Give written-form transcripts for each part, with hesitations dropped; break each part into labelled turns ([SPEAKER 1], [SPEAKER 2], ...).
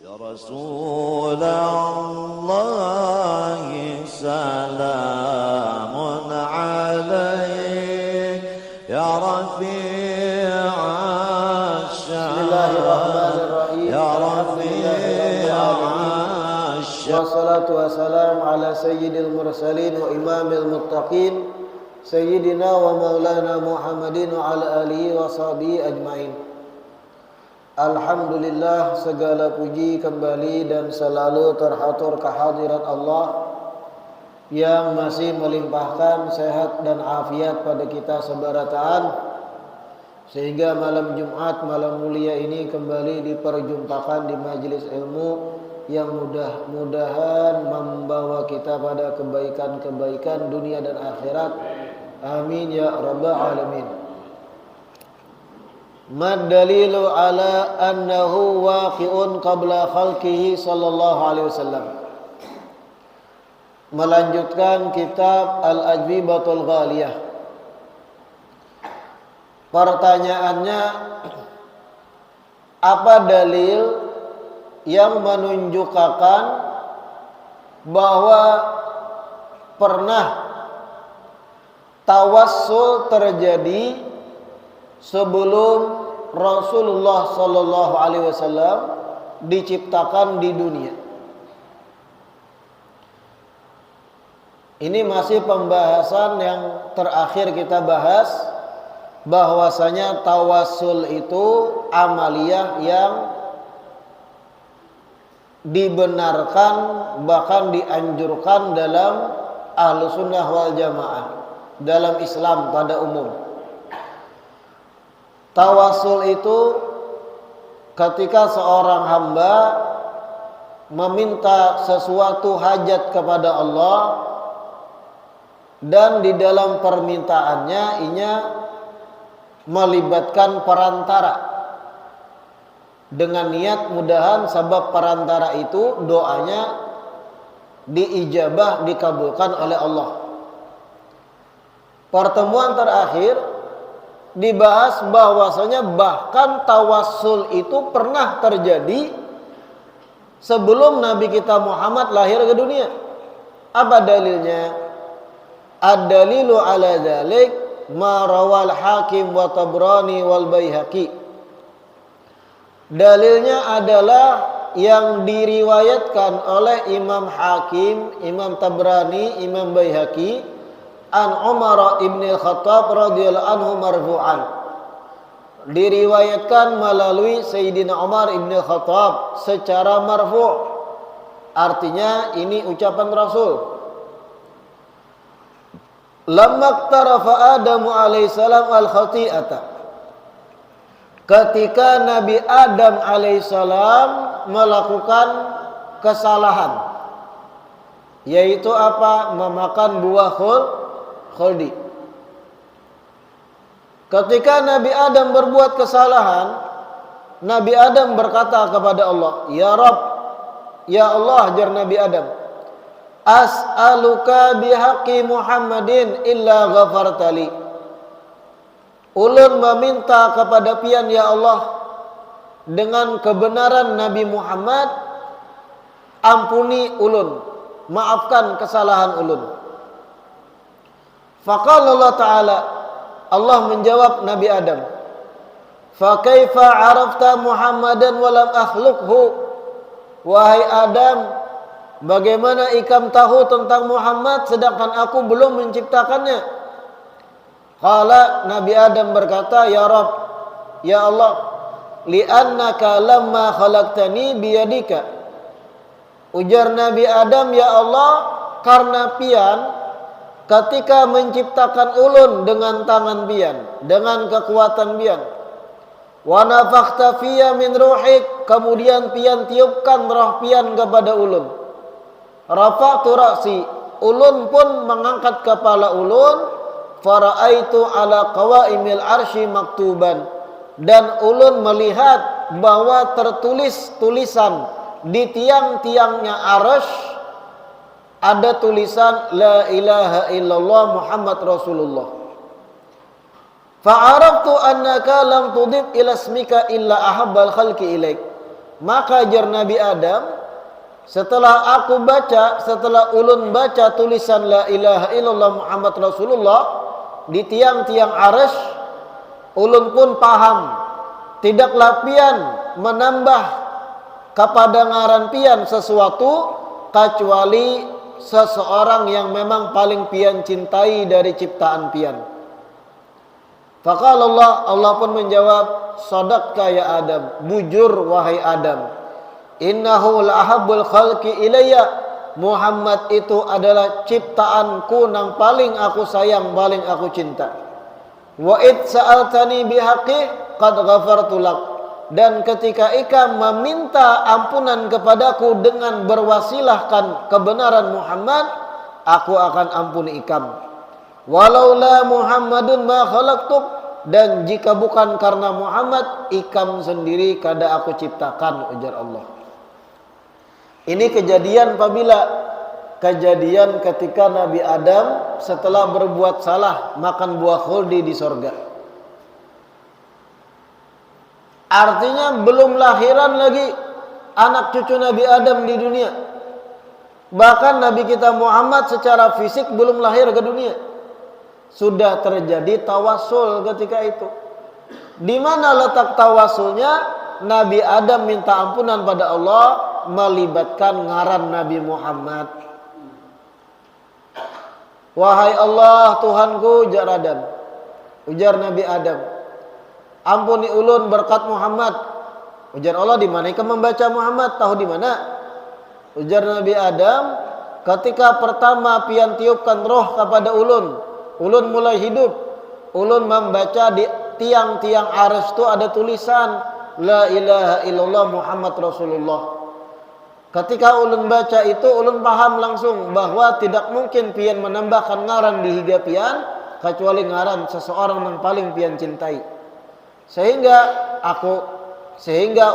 [SPEAKER 1] يا رسول الله سلام عليك يا رفيع الشام
[SPEAKER 2] بسم الله الرحمن الرحيم
[SPEAKER 1] يا رفيع الشام
[SPEAKER 2] والصلاة والسلام على سيد المرسلين وإمام المتقين سيدنا ومولانا محمد وعلى آله وصحبه أجمعين. Alhamdulillah, segala puji kembali dan selalu terhatur kehadirat Allah yang masih melimpahkan sehat dan afiat pada kita sebarataan, sehingga malam Jumat, malam mulia ini kembali diperjumpakan di majelis ilmu yang mudah-mudahan membawa kita pada kebaikan-kebaikan dunia dan akhirat. Amin ya rabbal alamin. Mad dalilu ala annahu waqi'un qabla khalqihi sallallahu alaihi wasallam. Melanjutkan kitab Al-Ajwibatul Ghaliyah. Pertanyaannya, apa dalil yang menunjukkan bahwa pernah tawassul terjadi sebelum Rasulullah sallallahu alaihi wasallam diciptakan di dunia? Ini masih pembahasan yang terakhir kita bahas, bahwasanya tawassul itu amaliyah yang dibenarkan, bahkan dianjurkan dalam Ahlussunnah wal Jamaah, dalam Islam pada umum. Tawasul itu ketika seorang hamba meminta sesuatu hajat kepada Allah, dan di dalam permintaannya ia melibatkan perantara dengan niat mudahan sebab perantara itu doanya diijabah, dikabulkan oleh Allah. Pertemuan terakhir dibahas bahwasanya bahkan tawassul itu pernah terjadi sebelum Nabi kita Muhammad lahir ke dunia. Apa dalilnya? Ad-dalilu ala dzalik ma rawal Hakim wa Tabrani wal Baihaqi. Dalilnya adalah yang diriwayatkan oleh Imam Hakim, Imam Tabrani, Imam Baihaqi an Umar ibn Khattab radhiyallahu anhu marfu'an. Diriwayatkan melalui Sayyidina Umar ibn Khattab secara marfu'. Artinya ini ucapan Rasul. Lamma iqtarafa Adamu alaihissalam al-khati'ata. Ketika Nabi Adam alaihissalam melakukan kesalahan, yaitu apa? Memakan buah khuldi. Ketika Nabi Adam berbuat kesalahan, Nabi Adam berkata kepada Allah, "Ya Rabb, ya Allah," jar Nabi Adam, "As'aluka bihaqqi Muhammadin illa ghafartali." Ulun meminta kepada pian ya Allah dengan kebenaran Nabi Muhammad, ampuni ulun, maafkan kesalahan ulun. Faqala Allah Ta'ala, Allah menjawab Nabi Adam, "Fa kaifa 'arafta Muhammadan wa lam akhluqhu?" Wahai Adam, bagaimana ikam tahu tentang Muhammad sedangkan aku belum menciptakannya? Qala, Nabi Adam berkata, "Ya Rabb, ya Allah, li'annaka lamma khalaqtani biyadika." Ujar Nabi Adam, "Ya Allah, karena pian ketika menciptakan ulun dengan tangan pian, dengan kekuatan pian. Wa nafakhta fiyya min ruhik, kemudian pian tiupkan roh pian kepada ulun. Rafa'tu ra'si, ulun pun mengangkat kepala ulun. Fara'aitu ala qawaimil arsy maktuban, dan ulun melihat bahwa tertulis tulisan di tiang-tiangnya arsy, ada tulisan la ilaha illallah Muhammad Rasulullah. Fa'araftu annaka lam tudib ila ismika illa ahabbal khalqi ilaik. Maka jar Nabi Adam, setelah ulun baca tulisan la ilaha illallah Muhammad Rasulullah di tiang-tiang arsy, ulun pun paham tidaklah pian menambah kepada ngaran pian sesuatu kecuali seseorang yang memang paling pian cintai dari ciptaan pian. Faqala Allah pun menjawab, sadaqta ya Adam, bujur wahai Adam. Innahu la'ahabbul khalqi ilayya, Muhammad itu adalah ciptaanku yang paling aku sayang, paling aku cinta. Wa id sa'altani bihaqqi qad ghafartu lak, dan ketika ikam meminta ampunan kepadaku dengan berwasilahkan kebenaran Muhammad, aku akan ampuni ikam. Walaula Muhammadun ma khalaqtuk, dan jika bukan karena Muhammad, ikam sendiri kada aku ciptakan, ujar Allah. Ini kejadian ketika Nabi Adam setelah berbuat salah makan buah khuldi di sorga. Artinya belum lahiran lagi anak cucu Nabi Adam di dunia. Bahkan Nabi kita Muhammad secara fisik belum lahir ke dunia. Sudah terjadi tawasul ketika itu. Di mana letak tawasulnya? Nabi Adam minta ampunan pada Allah melibatkan ngaran Nabi Muhammad. Wahai Allah Tuhanku, ujar Adam, ujar Nabi Adam, ampuni ulun berkat Muhammad. Ujar Allah, di mana ikam membaca Muhammad? Tahu di mana? Ujar Nabi Adam, ketika pertama pian tiupkan roh kepada ulun mulai hidup. Ulun membaca di tiang-tiang arsy itu ada tulisan la ilaha illallah Muhammad Rasulullah. Ketika ulun baca itu, ulun paham langsung bahwa tidak mungkin pian menambahkan ngaran di higa pian kecuali ngaran seseorang yang paling pian cintai. Sehingga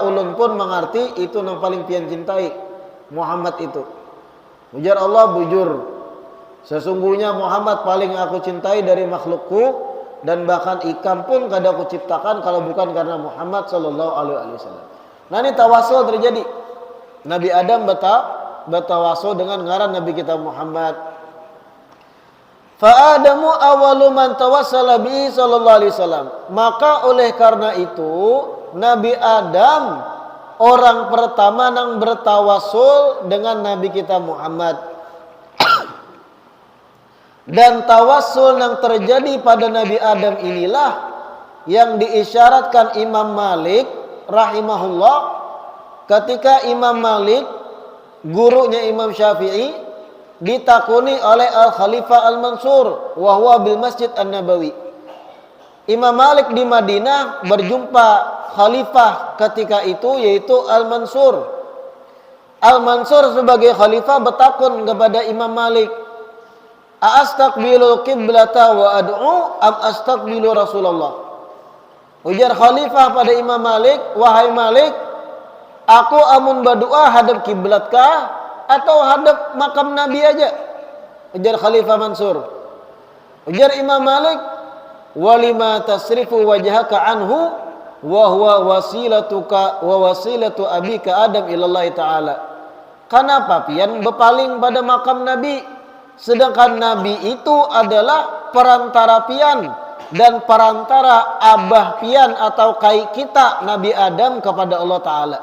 [SPEAKER 2] ulun pun mengerti itu yang paling pian cintai, Muhammad itu. Ujar Allah, bujur, sesungguhnya Muhammad paling aku cintai dari makhlukku, dan bahkan ikam pun kada aku ciptakan kalau bukan karena Muhammad sallallahu alaihi wasallam. Nah, ini tawasul terjadi. Nabi Adam bertawasul dengan ngaran Nabi kita Muhammad. Fa Adamu awwalu man tawassala bihi sallallahu alaihi wasallam. Maka oleh karena itu Nabi Adam orang pertama yang bertawasul dengan Nabi kita Muhammad. Dan tawassul yang terjadi pada Nabi Adam inilah yang diisyaratkan Imam Malik rahimahullah ketika Imam Malik, gurunya Imam Syafi'i, ditakuni oleh Al-Khalifah Al-Mansur wa huwa bil Masjid An-Nabawi. Imam Malik di Madinah berjumpa khalifah ketika itu, yaitu Al-Mansur. Al-Mansur sebagai khalifah bertakun kepada Imam Malik, Astaqbilul qiblata wa ad'u am astaqbilu Rasulullah. Ujar khalifah pada Imam Malik, wahai Malik, aku amun berdoa hadap kiblat kah atau hadap makam Nabi aja? Ujar Khalifah Mansur. Ujar Imam Malik, walima tasrifu wajhaka anhu wa huwa wasilatuka wa wasilatu abika Adam ilallah ta'ala. Kenapa pian berpaling pada makam Nabi? Sedangkan Nabi itu adalah perantara pian dan perantara abah pian atau kai kita Nabi Adam kepada Allah Ta'ala.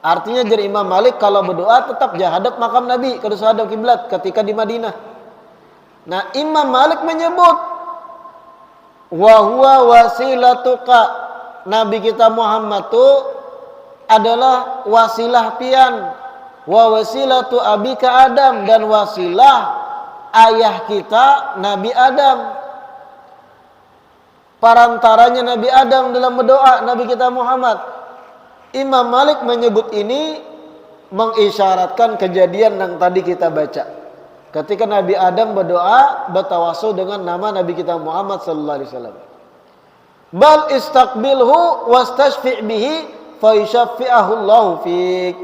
[SPEAKER 2] Artinya jadi Imam Malik kalau berdoa tetap hadap makam Nabi, kada hadap kiblat ketika di Madinah. Nah, Imam Malik menyebut wa huwa wasilatuka, Nabi kita Muhammad itu adalah wasilah pian, wa wasilatu abika Adam, dan wasilah ayah kita Nabi Adam, perantaranya Nabi Adam dalam berdoa Nabi kita Muhammad. Imam Malik menyebut ini mengisyaratkan kejadian yang tadi kita baca ketika Nabi Adam berdoa bertawasul dengan nama Nabi kita Muhammad sallallahu alaihi wasallam. Bal istaqbilhu wastashfi' bihi fa yushaffi'ahu Allahu fik.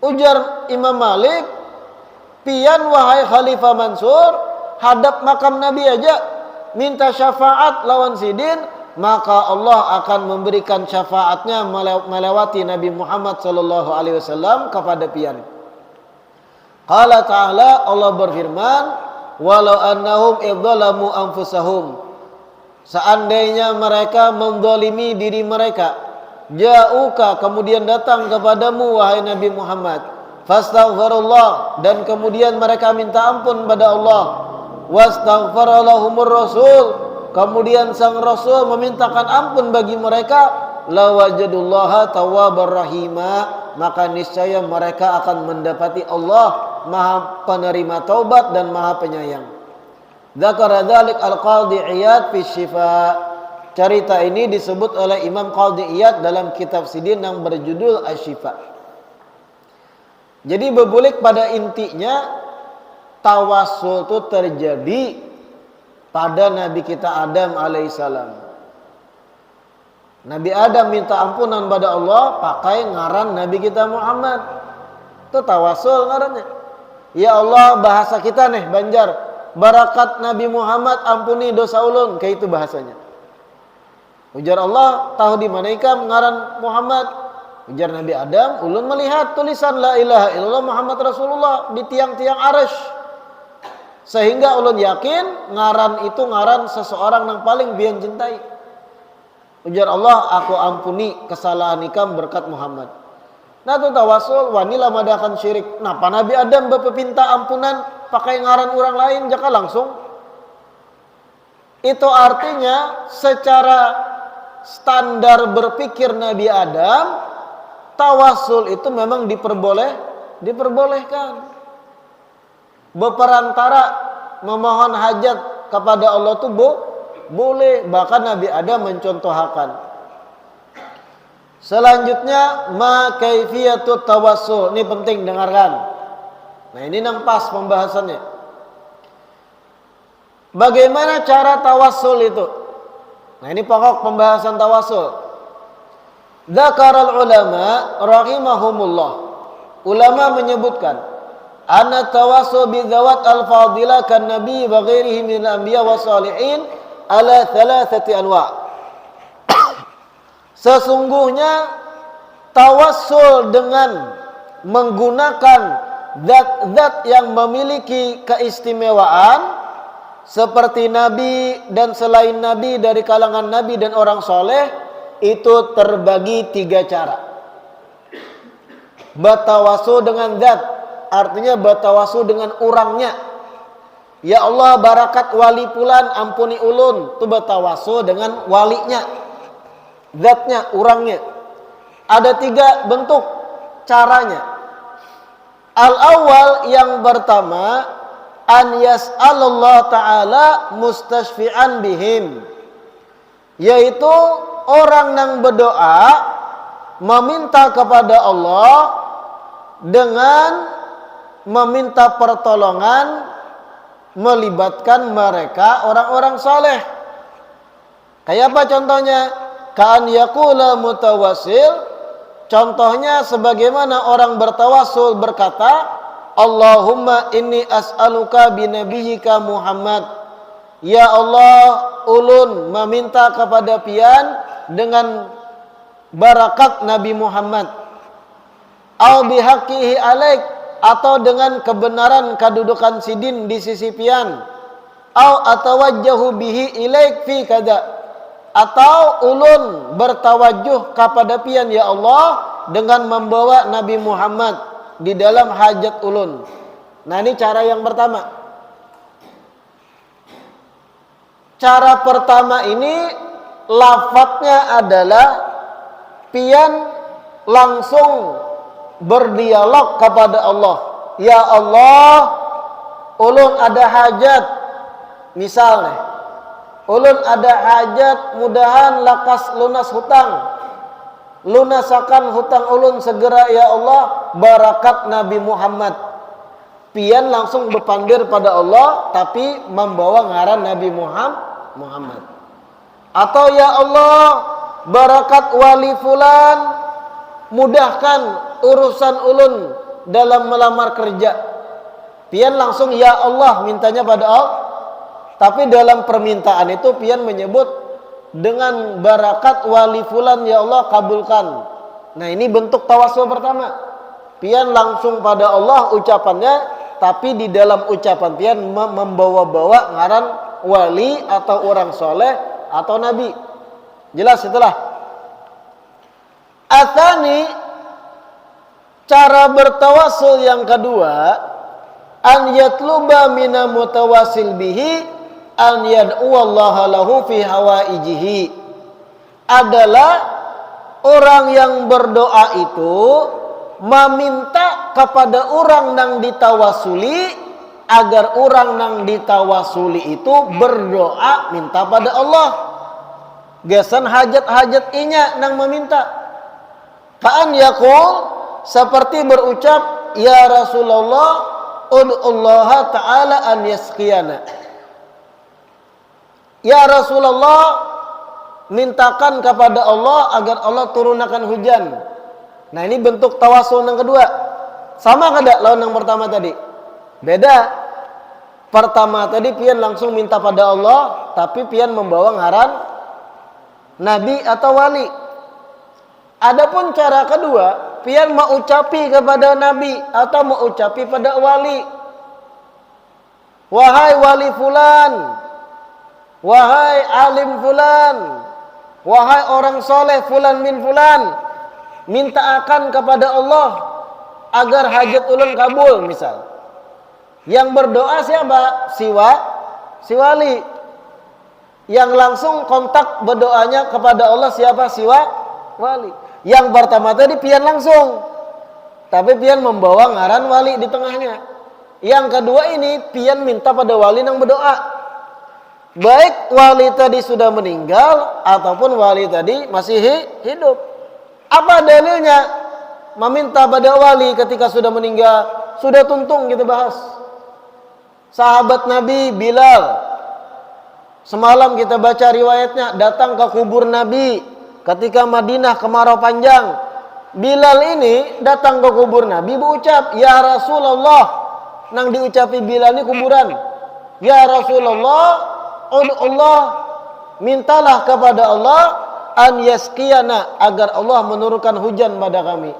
[SPEAKER 2] Ujar Imam Malik, pian wahai Khalifah Mansur, hadap makam Nabi aja, minta syafaat lawan sidin, maka Allah akan memberikan syafaatnya melewati Nabi Muhammad sallallahu alaihi wasallam kepada pian. Qala ta'ala, Allah berfirman, walau annahum idzalamu anfusahum, seandainya mereka menzalimi diri mereka, ja'uka, kemudian datang kepadamu wahai Nabi Muhammad, fastaghfirullah, dan kemudian mereka minta ampun pada Allah, wastaghfara lahumur rasul, kemudian sang rasul memintakan ampun bagi mereka, lawajadullaha tawwabar rahima, maka niscaya mereka akan mendapati Allah Maha penerima taubat dan Maha penyayang. Dzakara dzalik al-Qadhi Iyad fi Syifa. Cerita ini disebut oleh Imam Qadhi Iyad dalam kitab Sidin yang berjudul Asy-Syifa. Jadi berbulik pada intinya, tawassul itu terjadi pada Nabi kita Adam alaihissalam. Nabi Adam minta ampunan pada Allah pakai ngaran Nabi kita Muhammad. Itu tawassul ngarannya. Ya Allah, bahasa kita nih Banjar, barakat Nabi Muhammad ampuni dosa ulun, kayak itu bahasanya. Ujar Allah, tahu di mana ikam ngaran Muhammad? Ujar Nabi Adam, ulun melihat tulisan la ilaha illallah Muhammad Rasulullah di tiang-tiang arsy, sehingga ulun yakin ngaran itu ngaran seseorang yang paling bian cintai. Ujar Allah, aku ampuni kesalahan ikam berkat Muhammad. Nah itu tawasul, wanila madakan syirik. Napa Nabi Adam berpinta ampunan pakai ngaran orang lain jaka langsung? Itu artinya secara standar berpikir Nabi Adam, tawasul itu memang diperbolehkan. Berperantara memohon hajat kepada Allah itu boleh, bahkan Nabi Adam mencontohkan. Selanjutnya, ma kaifiyatut tawassul. Ini penting dengarkan. Nah, ini yang pas pembahasannya. Bagaimana cara tawassul itu? Nah, ini pokok pembahasan tawassul. Dzakaral ulama rahimahumullah. Ulama menyebutkan, anna tawassul bidzawat al-fadilah kan nabi wa ghairihi min al-anbiya wa salihin ala thalathati anwa'. Sesungguhnya tawassul dengan menggunakan zat-zat yang memiliki keistimewaan seperti Nabi dan selain Nabi dari kalangan Nabi dan orang soleh itu terbagi 3 cara. Bertawassul dengan zat, artinya bertawassul dengan orangnya. Ya Allah, barakat wali fulan ampuni ulun, itu bertawassul dengan walinya, zatnya, orangnya. Ada 3 bentuk caranya. Al-awwal, yang pertama, an yas'alallah ta'ala mustashfi'an bihim, yaitu orang yang berdoa meminta kepada Allah dengan meminta pertolongan melibatkan mereka orang-orang saleh. Kayak apa contohnya? Ka'an yaqula mutawassil, contohnya sebagaimana orang bertawassul berkata, Allahumma inni as'aluka binabiyyika Muhammad, ya Allah, ulun meminta kepada pian dengan barakat Nabi Muhammad, au bihaqqihi alaik, atau dengan kebenaran kedudukan sidin di sisi pian, au atawajjahu bihi ilaik fi kada, atau ulun bertawajuh kepada pian ya Allah dengan membawa Nabi Muhammad di dalam hajat ulun. Nah, ini cara yang pertama. Cara pertama ini lafadznya adalah pian langsung berdialog kepada Allah. Ya Allah, ulun ada hajat, misalnya ulun ada hajat, mudahan lakas lunas hutang, lunasakan hutang ulun segera ya Allah, barakat Nabi Muhammad. Pian langsung berpandir pada Allah tapi membawa ngaran Nabi Muhammad. Atau ya Allah, barakat wali fulan, mudahkan urusan ulun dalam melamar kerja. Pian langsung ya Allah mintanya pada Allah. Tapi dalam permintaan itu pian menyebut dengan barakat wali fulan ya Allah kabulkan. Nah, ini bentuk tawasul pertama. Pian langsung pada Allah ucapannya, tapi di dalam ucapan pian membawa-bawa ngaran wali atau orang soleh atau nabi. Jelas itulah. Atsani, cara bertawasul yang kedua, an yatluba mina mutawassil bihi an yad'u Allah lahu fi hawaijihi, adalah orang yang berdoa itu meminta kepada orang yang ditawasuli agar orang yang ditawasuli itu berdoa minta pada Allah. Gesan hajat-hajat inya nang meminta. Kaan yaqul, seperti berucap, ya Rasulullah ud'ullaha ta'ala an yasqiyana. Ya Rasulullah, mintakan kepada Allah agar Allah turunkan hujan. Nah, ini bentuk tawasul yang kedua. Sama kada lawan yang pertama tadi? Beda. Pertama tadi pian langsung minta pada Allah, tapi pian membawa ngaran nabi atau wali. Adapun cara kedua, pian mau ucapi kepada nabi atau mau ucapi pada wali. Wahai wali fulan, wahai alim fulan, wahai orang soleh fulan bin fulan, minta akan kepada Allah agar hajat ulun kabul misal. Yang berdoa siapa? Si wali. Yang langsung kontak berdoanya kepada Allah siapa? Wali. Yang pertama tadi pian langsung, tapi pian membawa ngaran wali di tengahnya. Yang kedua ini pian minta pada wali yang berdoa. Baik wali tadi sudah meninggal ataupun wali tadi masih hidup. Apa dalilnya meminta pada wali ketika sudah meninggal? Sudah tuntung kita bahas. Sahabat Nabi Bilal, semalam kita baca riwayatnya, datang ke kubur Nabi ketika Madinah kemarau panjang. Bilal ini datang ke kubur Nabi berucap, ya Rasulullah. Nang diucapi Bilal ini kuburan. Ya Rasulullah, Allah, mintalah kepada Allah an yaskiyana, agar Allah menurunkan hujan pada kami.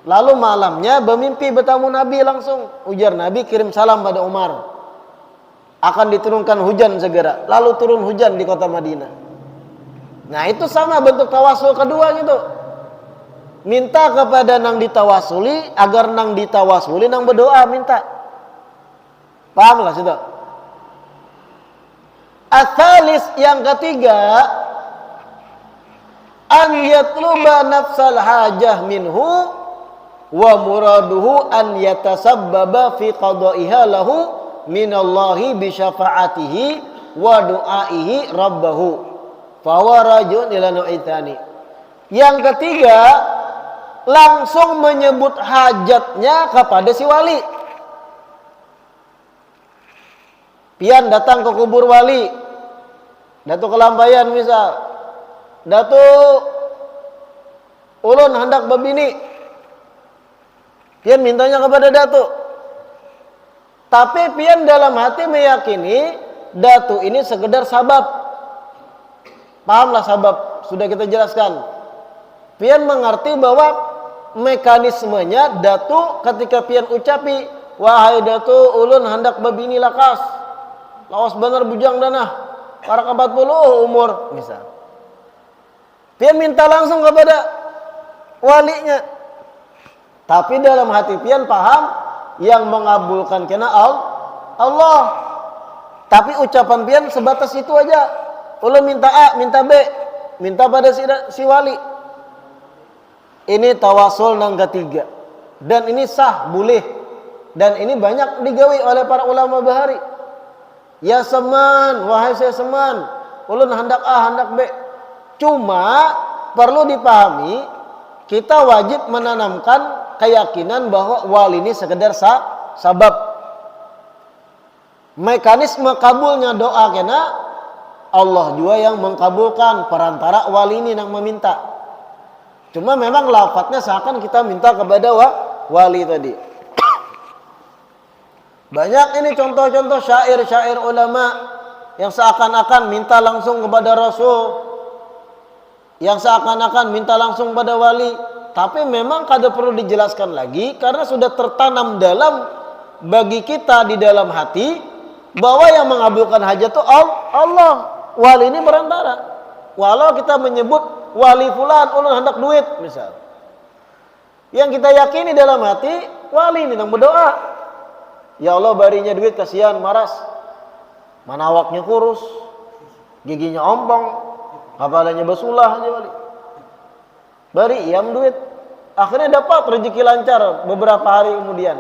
[SPEAKER 2] Lalu malamnya bermimpi bertemu Nabi langsung. Ujar Nabi, kirim salam pada Umar, akan diturunkan hujan segera. Lalu turun hujan di kota Madinah. Nah, itu sama bentuk tawasul kedua gitu. Minta kepada nang ditawasuli agar nang ditawasuli nang berdoa minta. Paham lah sudah? Atsalis, yang ketiga, an yatluba nafsal hajah minhu wa muraduhu an yatasabbaba fi qada'iha lahu minallahi bi syafa'atihi wa du'aihi rabbahu fa huwa rajun ila nu'itani. Yang ketiga, langsung menyebut hajatnya kepada si wali. Pian datang ke kubur wali, Datuk Kelampayan misal, Datuk ulun hendak babini, pian mintanya kepada Datuk. Tapi pian dalam hati meyakini Datuk ini sekedar sabab. Pahamlah sabab, sudah kita jelaskan. Pian mengerti bahwa mekanismenya Datuk ketika pian ucapi, wahai Datuk ulun hendak babini lakas, lawas benar bujang danah, para 40 umur misal. Pian minta langsung kepada walinya. Tapi dalam hati pian paham yang mengabulkan kena Allah. Tapi ucapan pian sebatas itu aja. Ulun minta A, minta B, minta pada si wali. Ini tawasul yang ketiga. Dan ini sah, boleh. Dan ini banyak digawi oleh para ulama bahari. Ya seman, wahai saya seman, ulun hendak A, hendak B. Cuma perlu dipahami, kita wajib menanamkan keyakinan bahwa wali ini sekedar sabab. Mekanisme kabulnya doa kena Allah juga yang mengkabulkan, perantara wali ini yang meminta. Cuma memang lafadznya seakan kita minta kepada wali tadi. Banyak ini contoh-contoh syair-syair ulama yang seakan-akan minta langsung kepada Rasul, yang seakan-akan minta langsung pada wali. Tapi memang kada perlu dijelaskan lagi karena sudah tertanam dalam bagi kita di dalam hati bahwa yang mengabulkan hajat itu Allah. Wali ini perantara. Walau kita menyebut wali fulan ulun hendak duit misal, yang kita yakini dalam hati wali ini yang berdoa, ya Allah barinya duit, kasihan maras, manawaknya kurus, giginya ompong, kepalanya basulah aja wali. Bari iam duit, akhirnya dapat rezeki lancar beberapa hari kemudian.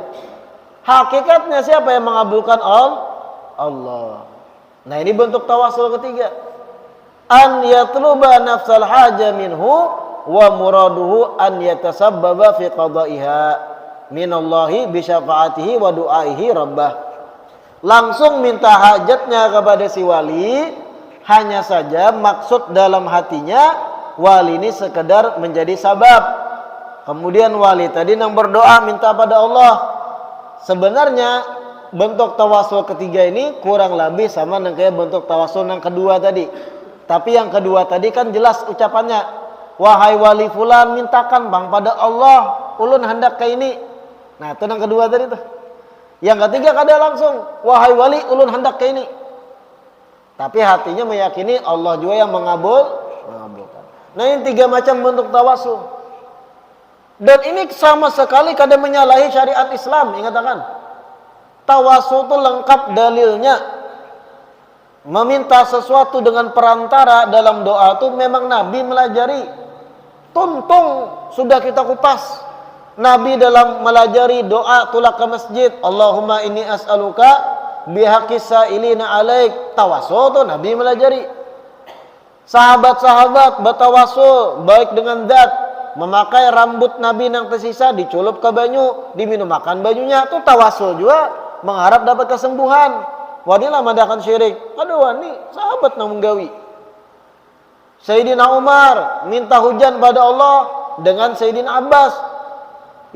[SPEAKER 2] Hakikatnya siapa yang mengabulkan? Allah. Nah ini bentuk tawasul ketiga. An yatluba nafsal haja minhu wa muraduhu an yatasabbaba fi qada'iha minallahi bi syafaatihi wa du'aihi rabbah. Langsung minta hajatnya kepada si wali, hanya saja maksud dalam hatinya wali ini sekedar menjadi sabab. Kemudian wali tadi yang berdoa minta pada Allah. Sebenarnya bentuk tawasul ketiga ini kurang lebih sama dengan kayak bentuk tawasul yang kedua tadi. Tapi yang kedua tadi kan jelas ucapannya, wahai wali fulan mintakan bang pada Allah, ulun hendak ke ini. Nah itu yang kedua tadi tuh. Yang ketiga kada langsung, wahai wali ulun hendak ke ini. Tapi hatinya meyakini Allah juga yang mengabulkan. Nah ini tiga macam bentuk tawasul. Dan ini sama sekali kada menyalahi syariat Islam. Ingat kan? Tawasul itu lengkap dalilnya. Meminta sesuatu dengan perantara dalam doa itu memang Nabi melajari. Tuntung sudah kita kupas. Nabi dalam melajari doa tulak ke masjid, Allahumma inni as'aluka bihaqqis sa'ilina alaik. Tawasul itu Nabi melajari. Sahabat-sahabat bertawasul baik dengan zat, memakai rambut Nabi yang tersisa diculup ke banyu, diminum makan bajunya, itu tawasul juga, mengharap dapat kesembuhan. Wadilah madakan syirik. Aduh wani sahabat namun gawi. Sayyidina Umar minta hujan pada Allah dengan Sayyidina Abbas.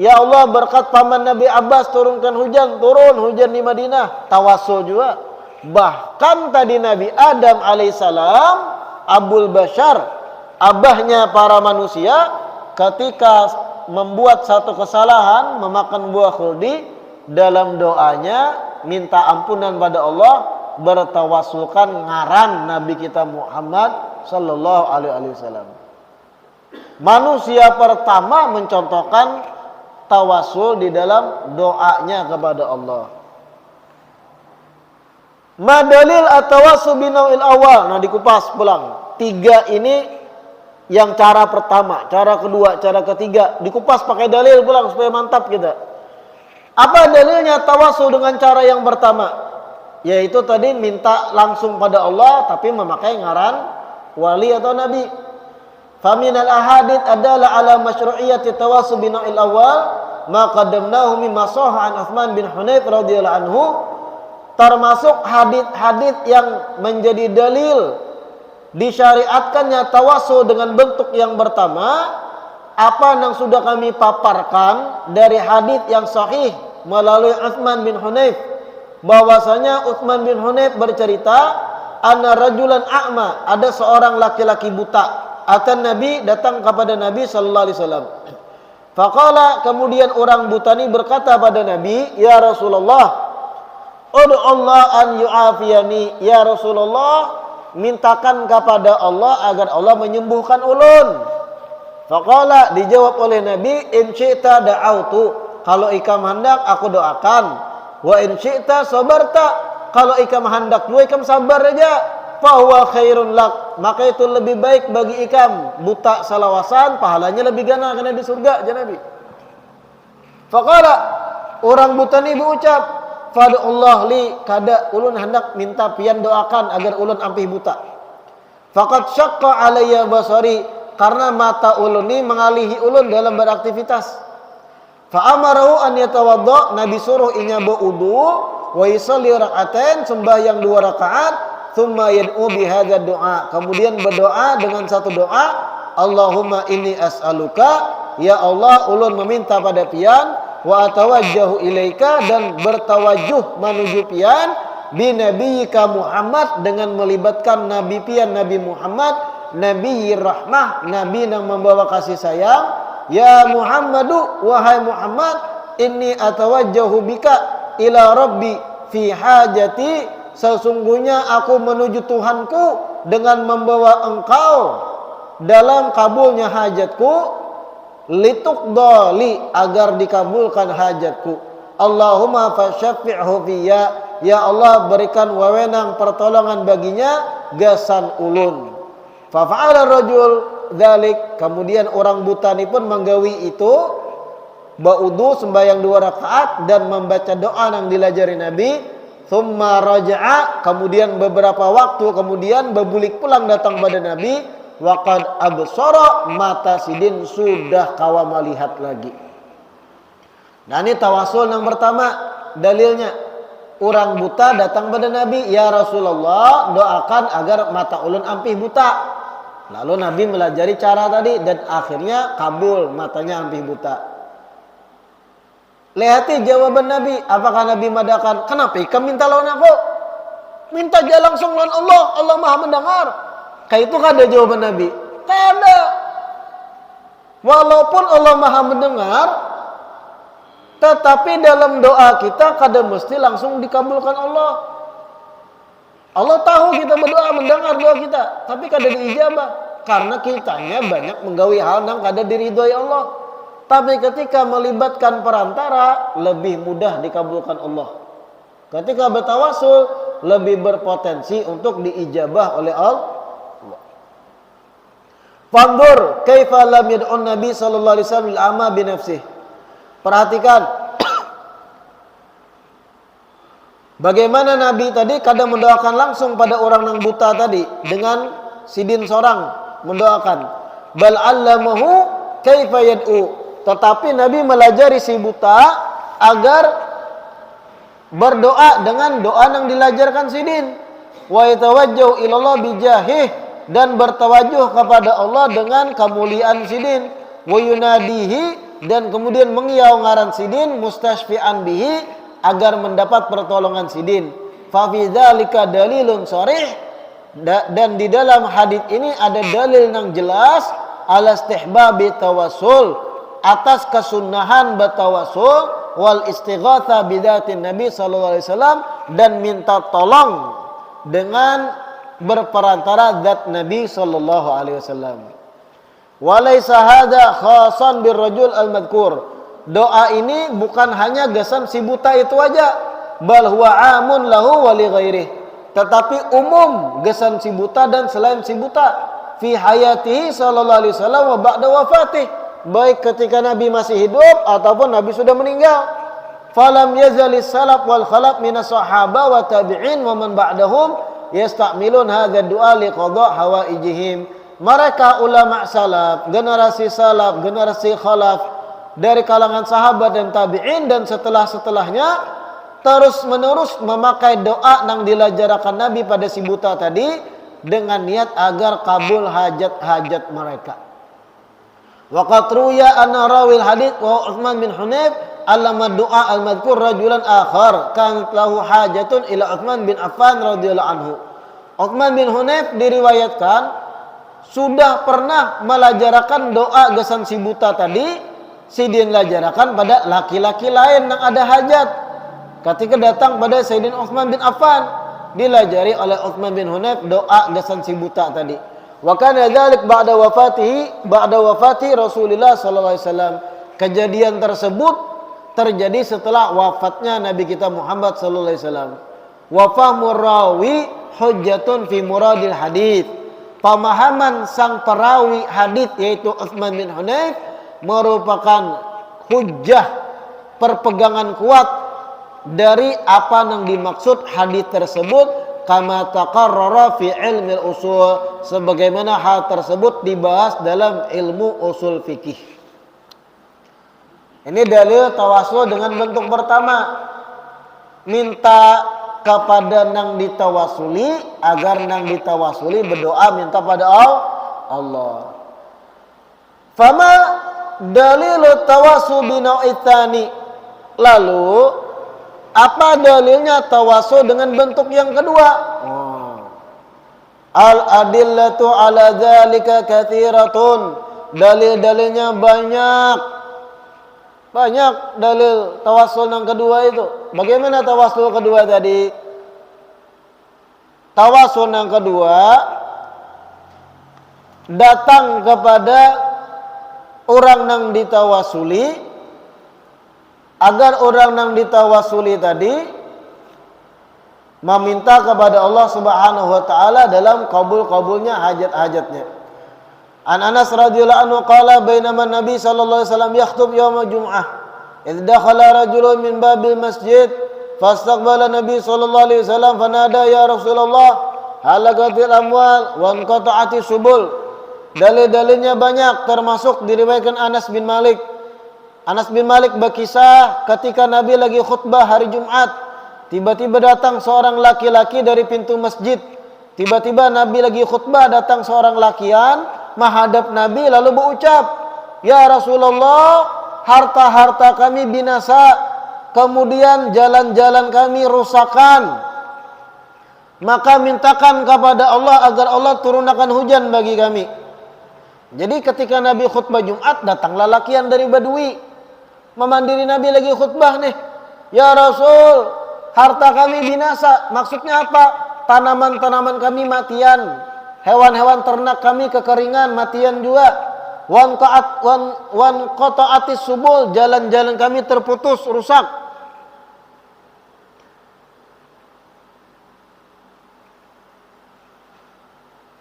[SPEAKER 2] Ya Allah berkat paman Nabi Abbas turunkan hujan, turun hujan di Madinah. Tawasul juga. Bahkan tadi Nabi Adam alaihissalam, Abul Bashar, abahnya para manusia, ketika membuat satu kesalahan, memakan buah khuldi, dalam doanya minta ampunan pada Allah, bertawasulkan ngaran Nabi kita Muhammad sallallahu alaihi wasallam. Manusia pertama mencontohkan tawasul di dalam doanya kepada Allah. Madalil at-tawassul binau'il awal. Nah dikupas pulang. Tiga ini yang cara pertama, cara kedua, cara ketiga dikupas pakai dalil pulang supaya mantap kita. Apa dalilnya tawasul dengan cara yang pertama? Yaitu tadi minta langsung pada Allah tapi memakai ngaran wali atau nabi. Faminal ahadith adalah ala masyru'iyyati tawasul bina'il awal ma qaddamnahu mimma sahha an Utsman bin Hunayf radhiyallahu anhu. Termasuk hadith-hadith yang menjadi dalil disyariatkannya tawasul dengan bentuk yang pertama, apa yang sudah kami paparkan dari hadits yang sahih melalui Utsman bin Hunayf, bahwasanya Utsman bin Hunayf bercerita, anna rajulan a'ma, ada seorang laki-laki buta, atan Nabi, datang kepada Nabi sallallahu alaihi wasallam. Faqala, kemudian orang buta ini berkata pada Nabi, ya Rasulullah, ud'u Allah an yu'afiyani, ya Rasulullah, mintakan kepada Allah agar Allah menyembuhkan ulun. Faqala, dijawab oleh Nabi, in syi'ta da'autu, kalau ikam hendak aku doakan. Wa in syi'ta sabarta, kalau ikam hendak lu ikam sabar aja. Fa huwa khairun lak, maka itu lebih baik bagi ikam. Buta salawasan pahalanya lebih gana karena di surga aja Nabi. Faqala, orang buta ini berucap, fad'ullah li, kada ulun hendak minta pian doakan agar ulun ampih buta. Faqad syaqqa alayya basari, karena mata ulun ini mengalihi ulun dalam beraktivitas. Fa'amarahu an yatawadda, Nabi suruh inya berwudu, wa yusalli rak'atain, sembahyang 2 rakaat, thumma yad'u bihadza doa, kemudian berdoa dengan satu doa, Allahumma inni as'aluka, ya Allah ulun meminta pada pian, wa atawajjahu ilaika, dan bertawajuh menuju pian, binabiyyika Muhammad, dengan melibatkan nabi pian Nabi Muhammad, nabi rahmah, nabi yang membawa kasih sayang. Ya Muhammadu, wahai Muhammad, inni atawajjahu bika ila rabbi fi hajati, sesungguhnya aku menuju Tuhanku dengan membawa engkau dalam kabulnya hajatku, litukdali, agar dikabulkan hajatku. Allahumma fasyaffi'hu fiyya, ya Allah berikan wewenang pertolongan baginya, gasan ulun. Fafa'ala rajul dzalik, kemudian orang buta ini pun menggawi itu, ba'udu sembahyang 2 rakaat dan membaca doa yang dilajari Nabi. Thumma raja'a, kemudian beberapa waktu kemudian berbulik pulang datang pada Nabi. Waqad absara, mata sidin sudah kawa melihat lagi. Nah ini tawasul yang pertama dalilnya. Orang buta datang pada Nabi, ya Rasulullah doakan agar mata ulun ampih buta. Lalu Nabi melajari cara tadi dan akhirnya kabul, matanya ampih buta. Lihati jawaban Nabi. Apakah Nabi madakan, kenapa ikam minta lawan aku? Minta aja langsung lawan Allah, Allah maha mendengar. Kayak itu kan ada jawaban Nabi. Kayak ada. Walaupun Allah maha mendengar, tetapi dalam doa kita kadang mesti langsung dikabulkan Allah. Allah tahu kita berdoa, mendengar doa kita, tapi kadang diijabah. Karena kitanya banyak menggawi hal yang kadang diridhoi Allah. Tapi ketika melibatkan perantara, lebih mudah dikabulkan Allah. Ketika bertawasul, lebih berpotensi untuk diijabah oleh Allah. Fanzur kaifa lam yad'un Nabi sallallahu alaihi wasallam al-ama bi nafsihi. Perhatikan bagaimana Nabi tadi kadang mendoakan langsung pada orang yang buta tadi dengan sidin sorang mendoakan. Bal 'allamahu kaifa yad'u. Tetapi Nabi melajari si buta agar berdoa dengan doa yang dilajarkan sidin. Wa yatawajjahu ilallah bijahih, dan bertawajuh kepada Allah dengan kemuliaan sidin. Wa yunadihi, dan kemudian mengiau ngaran sidin, mustasfi'an bihi, agar mendapat pertolongan sidin. Fa fi dzalika dalilun sharih, dan di dalam hadis ini ada dalil yang jelas ala istihbabi tawassul, atas kesunahan bertawasul, wal istighatha bidatin Nabi sallallahu alaihi wasallam, dan minta tolong dengan berperantara zat Nabi sallallahu alaihi wasallam. Walaysa hadza khasan birrajul al-madhkur. Doa ini bukan hanya gasan si buta itu aja, bal huwa amun lahu wa li ghairihi. Tetapi umum gasan si buta dan selain si buta, fi hayatihi sallallahu alaihi wasallam wa ba'da wafatih, baik ketika Nabi masih hidup ataupun Nabi sudah meninggal. Falam yazalis salaf wal khalaf minas sahaba wa tabi'in wa man ba'dahum yastamilun hadha du'a li qada' hawaijihim. Mereka ulama salaf, generasi khalaf dari kalangan sahabat dan tabi'in dan setelah-setelahnya terus menerus memakai doa yang dilajarkan Nabi pada si buta tadi dengan niat agar kabul hajat-hajat mereka. Waqat ruya anna rawil hadits wa Utsman bin Hunayf allama du'a al-madhkur rajulan akhar kan lahu hajatun ila Utsman bin Affan radhiyallahu anhu. Utsman bin Hunayf diriwayatkan sudah pernah melajarkan doa gasan si buta tadi, sidin lajarakan pada laki-laki lain yang ada hajat. Ketika datang pada Sayyidina Utsman bin Affan, dilajari oleh Utsman bin Hunayf doa gasan si buta tadi. Wa kana dzalik ba'da wafati Rasulullah sallallahu alaihi wasallam. Kejadian tersebut terjadi setelah wafatnya Nabi kita Muhammad sallallahu alaihi wasallam. Wa fahmur rawi hujjatun fi muradil hadits. Pemahaman sang perawi hadis yaitu Utsman bin Hunayf merupakan hujjah, perpegangan kuat dari apa yang dimaksud hadis tersebut, kama taqarrara fi ilmi usul, sebagaimana hal tersebut dibahas dalam ilmu usul fikih. Ini dalil tawasul dengan bentuk pertama, minta kepada nang ditawasuli agar nang ditawasuli berdoa minta pada Allah. Fama dalilu tawasul binau'itsani. Lalu Apa dalilnya tawasul dengan bentuk yang kedua? Al-adillatu ala dzalika katsiratun. Dalil-dalilnya banyak. Banyak dalil tawasul yang kedua itu. Bagaimana tawasul kedua tadi? Tawasul yang kedua datang kepada orang yang ditawasuli agar orang yang ditawasuli tadi meminta kepada Allah Subhanahu wa taala dalam kabul-kabulnya hajat-hajatnya. An Anas radhiyallahu anhu qala bainama Nabi sallallahu alaihi wasallam yakhthub yaum Jum'ah idh dakhala rajulun min babil masjid fastaqbala Nabi sallallahu alaihi wasallam fanada ya Rasulullah halakatil amwal wa anqata'ati subul. Dalil-dalilnya banyak, termasuk diriwayatkan Anas bin Malik. Anas bin Malik berkisah ketika Nabi lagi khutbah hari Jumat, tiba-tiba datang seorang laki-laki dari pintu masjid. Tiba-tiba Nabi lagi khutbah, datang seorang lakian menghadap Nabi lalu berucap, "Ya Rasulullah, harta-harta kami binasa, kemudian jalan-jalan kami rusakan. Maka mintakan kepada Allah agar Allah turunkan hujan bagi kami." Jadi ketika Nabi khutbah Jumat, datanglah lakian dari Badui memandiri Nabi lagi khutbah nih. "Ya Rasul, harta kami binasa." Maksudnya apa? Tanaman-tanaman kami matian, hewan-hewan ternak kami kekeringan, matian juga. Wan qata'atis subul, jalan-jalan kami terputus, rusak.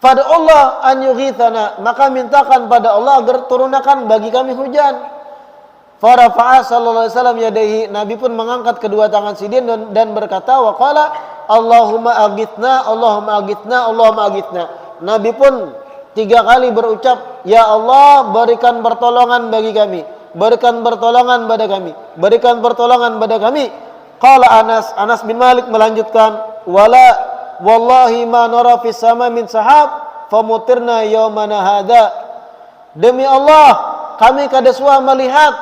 [SPEAKER 2] Fad'ullah an yughithana, maka mintakan pada Allah agar turunkan bagi kami hujan. Farafa'a sallallahu alaihi wasallam yadayhi, Nabi pun mengangkat kedua tangan sidin dan berkata, wa qala Allahumma aghithna, Allahumma aghithna, Allahumma aghithna. Nabi pun 3 kali berucap, ya Allah berikan pertolongan bagi kami, berikan pertolongan pada kami, berikan pertolongan pada kami. Qala Anas bin Malik melanjutkan, wala wallahi ma nara fis sama min sahab famutirna yaumana hadza. Demi Allah, kami kadeswa melihat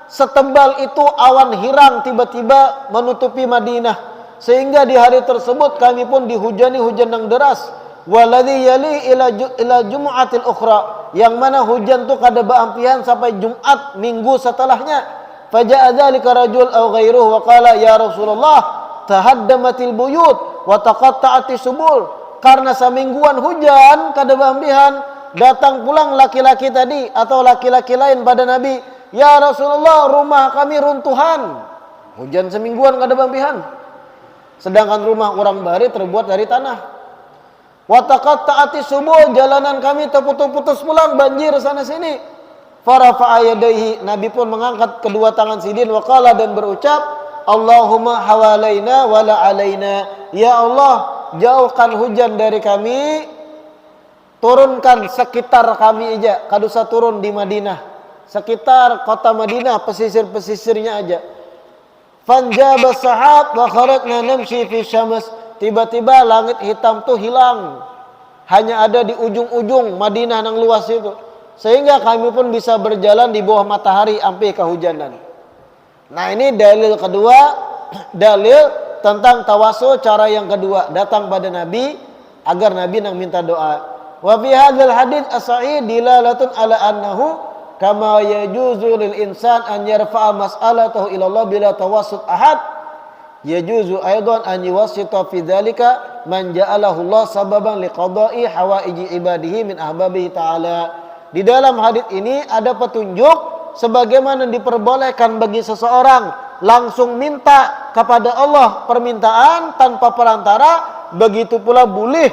[SPEAKER 2] setebal itu awan hirang tiba-tiba menutupi Madinah, sehingga di hari tersebut kami pun dihujani hujan yang deras. Waladhi yali ila jum'atil ukhra, yang mana hujan itu kada beampian sampai Jumat minggu setelahnya. Faja'a dzalika rajul aw ghairuhu wa qala ya Rasulullah tahaddamatil buyut wa taqatta'ati subul. Karena semingguan hujan kada beampian, datang pulang laki-laki tadi atau laki-laki lain pada Nabi, ya Rasulullah rumah kami runtuhan. Hujan semingguan kada beampian, sedangkan rumah orang bari terbuat dari tanah. Wa taqatta'ati subul, jalanan kami terputus-putus pulang, banjir sana sini. Farafa'a yadayhi, Nabi pun mengangkat kedua tangan sidin wa qala, dan berucap, Allahumma hawalaina wala alaina. Ya Allah, jauhkan hujan dari kami, turunkan sekitar kami aja, kada usah turun di Madinah, sekitar kota Madinah, pesisir-pesisirnya aja. Fanjaba sahab wa kharajna namshi fi syams. Tiba-tiba langit hitam tuh hilang, hanya ada di ujung-ujung Madinah yang luas itu, sehingga kami pun bisa berjalan di bawah matahari sampai kehujanan. Nah, ini dalil kedua, dalil tentang tawasul, cara yang kedua datang pada Nabi agar Nabi nang minta doa. Wa fi hadzal hadits as-sahih dilalatun ala annahu kama yajuzu lil insan an yarfa'a mas'alatahu ila Allah bila tawassul ahad, yajuzu aidan an yuwassita fi dzalika man ja'alahu Allah sababan liqada'i hawaiji ibadihi min ahbabihi ta'ala. Di dalam hadis ini ada petunjuk sebagaimana diperbolehkan bagi seseorang langsung minta kepada Allah permintaan tanpa perantara, begitu pula boleh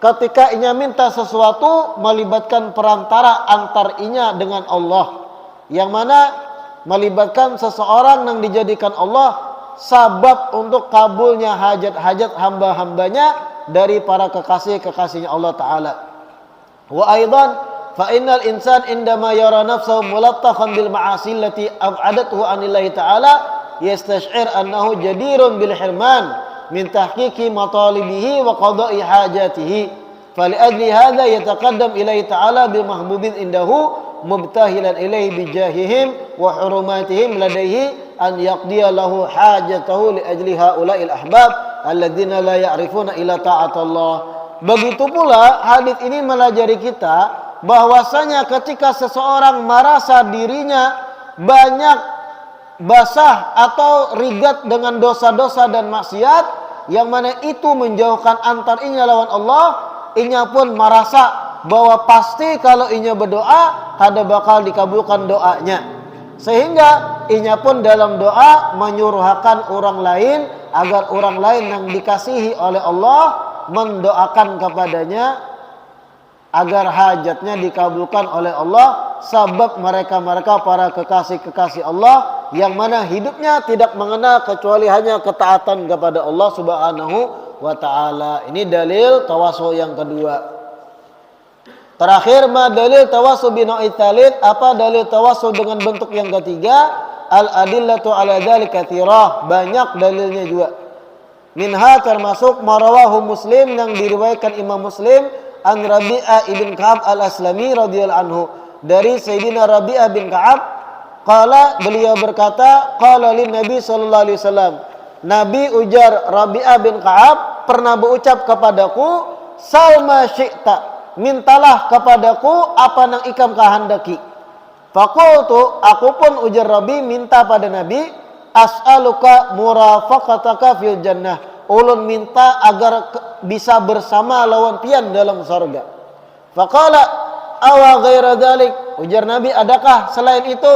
[SPEAKER 2] ketika inya minta sesuatu melibatkan perantara antar inya dengan Allah, yang mana melibatkan seseorang yang dijadikan Allah sabab untuk kabulnya hajat-hajat hamba-hambanya dari para kekasih-kekasihnya Allah Ta'ala. Wa aidan fa innal insan indama yara nafsahu mulattakhan bil ma'asi allati ab'adathu anillahi ta'ala yastash'ir annahu jadirun bil hirman min tahqiqi matalibihi wa qada'i hajatihi. Fali'adli hadha yataqaddam ilaihi ta'ala bil mahbubin indahu mubtahilan ilaihi bijahihim wa hurumatihim ladaihi an yaqdiya lahu hajatahu li ajli haula'il ahbab alladzina la ya'rifuna ila ta'atallah. Begitu pula hadis ini melajari kita bahwasanya ketika seseorang merasa dirinya banyak basah atau rigat dengan dosa-dosa dan maksiat yang mana itu menjauhkan antar inya lawan Allah, inya pun merasa bahwa pasti kalau inya berdoa kada bakal dikabulkan doanya, sehingga inya pun dalam doa menyuruhkan orang lain agar orang lain yang dikasihi oleh Allah mendoakan kepadanya agar hajatnya dikabulkan oleh Allah, sebab mereka para kekasih-kekasih Allah yang mana hidupnya tidak mengenal kecuali hanya ketaatan kepada Allah Subhanahu wa taala. Ini dalil tawasul yang kedua. Terakhir, dalil tawasul binau'i tsalits, apa dalil tawasul dengan bentuk yang ketiga? Al-adillatu ala dzalika katsirah, banyak dalilnya juga. Minha termasuk marawahu Muslim yang diriwayatkan Imam Muslim an Rabi'ah ibn Ka'ab al-Aslami radhiyallahu anhu, dari Sayyidina Rabi'ah bin Ka'ab, qala, beliau berkata, qala lin Nabi sallallahu alaihi wasallam, Nabi ujar Rabi'ah bin Ka'ab pernah berucap kepadaku, salma syi'ta, mintalah kepadaku apa yang ikam kehendaki. Faqultu, aku pun ujar Rabi minta pada Nabi, as'aluka murafaqataka fil jannah, ulun minta agar bisa bersama lawan pian dalam surga. Faqala awa ghaira dzalik, ujar Nabi adakah selain itu?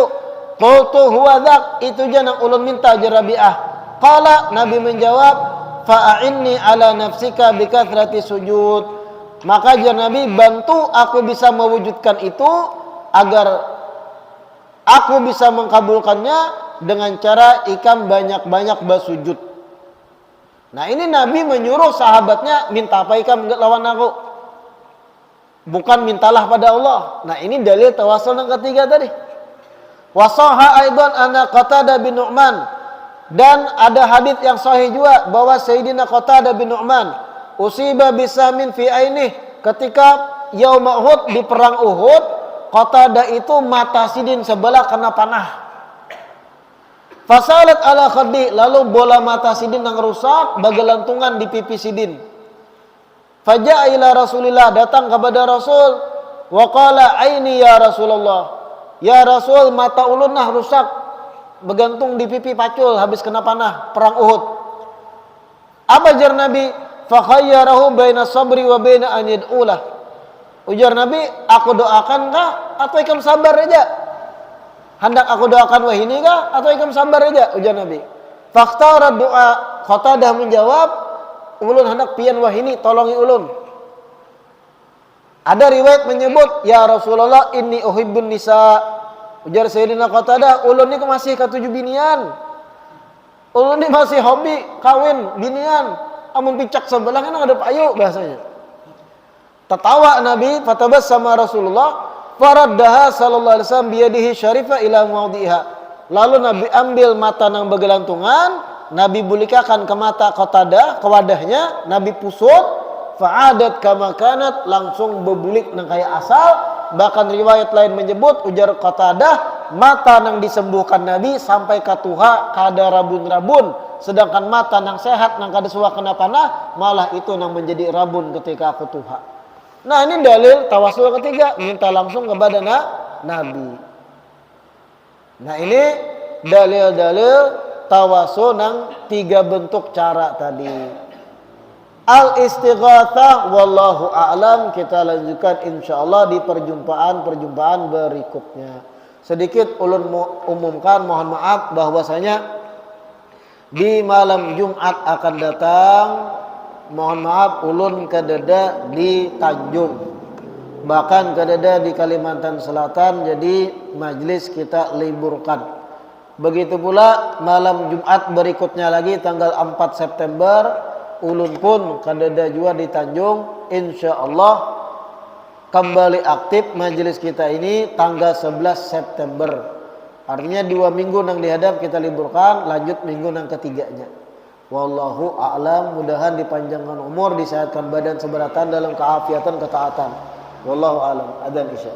[SPEAKER 2] Qultu huwa dzak, itu jangan ulun minta ujar Rabi'ah. Qala, Nabi menjawab, fa'inni ala nafsika bikathrati sujud, maka ujar Nabi, bantu aku bisa mewujudkan itu agar aku bisa mengkabulkannya dengan cara ikam banyak-banyak bersujud. Nah, ini Nabi menyuruh sahabatnya minta apa ikam lawan aku, bukan mintalah pada Allah. Nah, ini dalil tawasul yang ketiga tadi. Wasaha aidan anna Qatadah bin Nu'man, dan ada hadis yang sahih juga bahwa Sayyidina Qatadah bin Nu'man usiba bisamin fi ainih, ketika yaum Uhud, di perang Uhud, Qatadah itu mata sidin sebelah kena panah. Fasalat ala khaddi, lalu bola mata sidin yang rusak bergelantungan di pipi sidin. Faja'a ila Rasulillah, datang kepada Rasul, wa qala aini ya Rasulullah, ya Rasul, mata ulun nah rusak bergantung di pipi pacul habis kena panah perang Uhud. Apa jar Nabi? Fa khayyarahu baina sabri wa baina an yad'ulah, ujar Nabi, aku doakan kah atau ikam sabar aja? Hendak aku doakan wah ini kah atau ikam sabar aja, ujar Nabi. Fakhtara doa, Qatadah menjawab, ulun hendak pian wah ini, tolongi ulun. Ada riwayat menyebut, ya Rasulullah inni uhibbun nisa, ujar Sayyidina Qatadah, ulun ini masih ketujuh binian, ulun ini masih hobi kawin binian, amun picak sebelah kan ada payu bahasanya. Tertawa Nabi, fatabassama Rasulullah, faraddaha sallallahu alaihi wasallam biyadihi syarifah ila mawdiha, lalu Nabi ambil mata yang bergelantungan, Nabi bulikakan ke mata Qatadah, ke wadahnya, Nabi pusut, fa'adat kama kanat, langsung berbulik nang kayak asal. Bahkan riwayat lain menyebut, ujar Qatadah, mata yang disembuhkan Nabi sampai ke tuha kada rabun-rabun, sedangkan mata yang sehat nang kada suwa kena panah malah itu nang menjadi rabun ketika aku tuha. Nah, ini dalil tawasul ketiga, minta langsung kepada Nabi. Nah, ini dalil-dalil tawasul yang tiga bentuk cara tadi. Al-istighatsah wallahu a'lam, kita lanjutkan insyaallah di perjumpaan berikutnya. Sedikit ulun umumkan, mohon maaf bahwasanya di malam Jumat akan datang, mohon maaf ulun kededa di Tanjung, bahkan kededa di Kalimantan Selatan, jadi majlis kita liburkan. Begitu pula malam Jumat berikutnya lagi tanggal 4 September ulun pun kededa juga di Tanjung. Insyaallah kembali aktif majlis kita ini tanggal 11 September. Artinya 2 minggu yang dihadap kita liburkan, lanjut minggu yang ketiganya. Wallahu a'lam, mudahan dipanjangkan umur, disehatkan badan seberatan dalam keafiatan ketaatan. Wallahu a'lam. Adzan isya.